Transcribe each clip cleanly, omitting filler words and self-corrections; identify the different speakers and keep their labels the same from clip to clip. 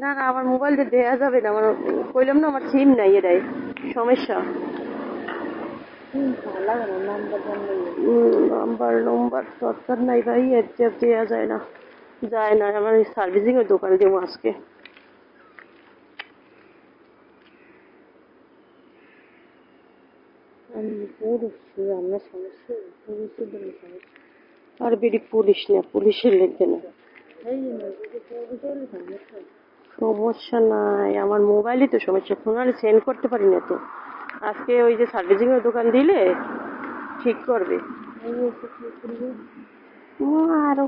Speaker 1: না না, আমার মোবাইলটা দেয়া যাবে না, আমার কইলাম না আমার সিম নাই, এটাই সমস্যা। নাম্বার নম্বর দরকার নাই ভাই, এর দেওয়া যায় না, যায় না। আমার সার্ভিসিং এর দোকানে দেবো আজকে। আর বেরি পুলিশ না, পুলিশের লেগে না, সমস্যা নাই। আমার মোবাইলই তো সমস্যা, ফোন আর সেন্ড করতে পারি না তো। আজকে ওই যে সার্ভিসিং এর দোকান দিলে ঠিক করবে। আরো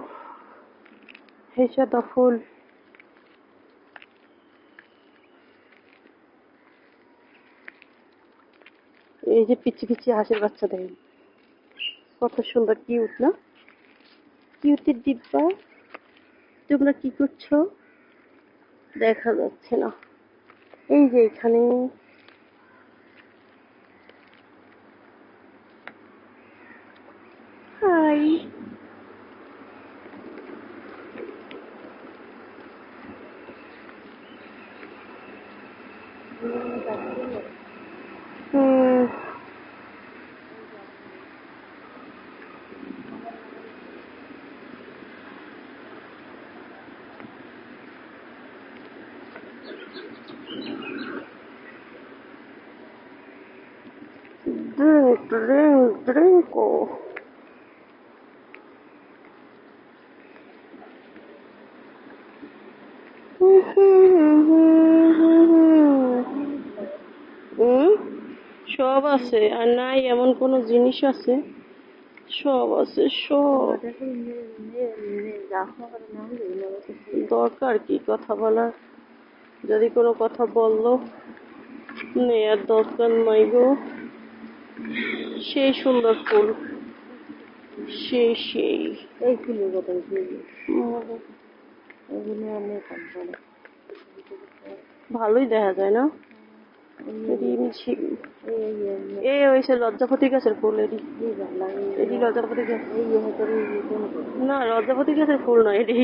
Speaker 1: হেসা তো ফুল। এই যে পিচি পিচি হাঁসের বাচ্চা দেখেন, কত সুন্দর, কিউট না? কিউটের ডিব্বা, তোমরা কি করছো? দেখা যাচ্ছে না। এই যে এখানে হাই। Drink, drink, drinko. সব আছে, আর নাই এমন কোনো জিনিস আছে? সব আছে, সব। দরকার কি কথা বলার? যদি কোনো কথা বললো নেয়ার দরকার নাই গো। সেই সুন্দর ফুল, সেই সেই। এই ফুলের কথা ভালোই দেখা যায় না? এই হয়েছে লজ্জাপতি গাছের ফুল, এটি এটি লজ্জাপতি গাছ না, লজ্জাপতি গাছের ফুল নয়, এটি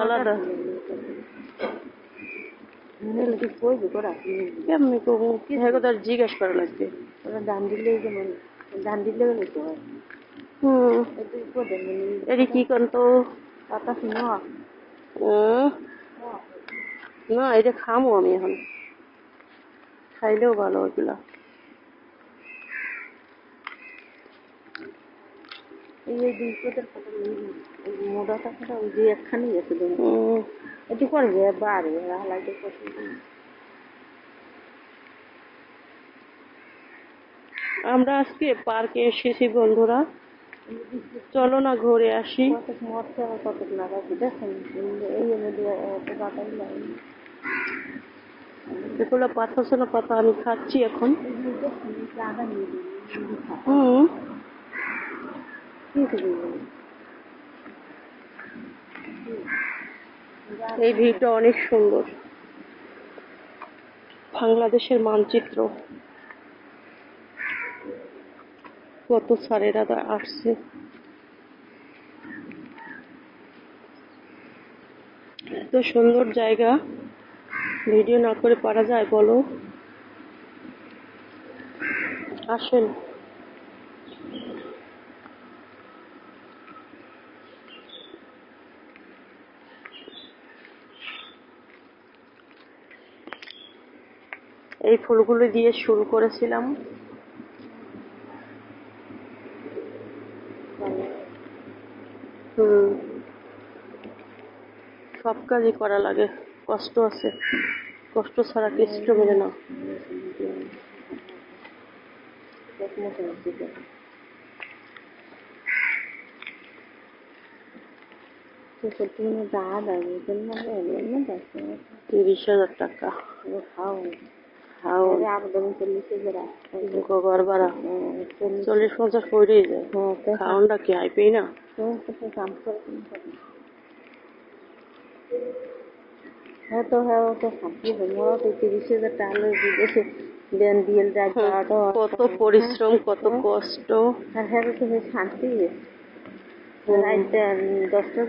Speaker 1: আলাদা। কেমনি করবো, হ্যাঁ তার জিজ্ঞাসা করা লাগবে। এটি কি করতো না, এটা খামো আমি এখন, খাইলেও ভালো ওইগুলা। মোটা টাকাটা ওই যে একখানি আছে, এটি করবে বাড়ে হালাইতে পছন্দ। আমরা আজকে পার্কে এসেছি বন্ধুরা, চলো না ঘুরে আসি। এগুলো পাতা শোনা পাতা আমি খাচ্ছি এখন। এই ভিউটা অনেক সুন্দর, বাংলাদেশের মানচিত্র। কত স্যারেরা আসছে, এত সুন্দর জায়গা, ভিডিও না করে পারা যায় বলো? আসেন। এই ফুলগুলো দিয়ে শুরু করেছিলাম। সব কাজই করা লাগে, কষ্ট আছে, কষ্ট ছাড়া কিছু মেলে না। $30,000 টাকা ঘর ভাড়া 40-50 পড়েই যায়, খাওয়ানটা কি আইপেই না। কত পরিশ্রম, কত কষ্ট। শান্তি 10টা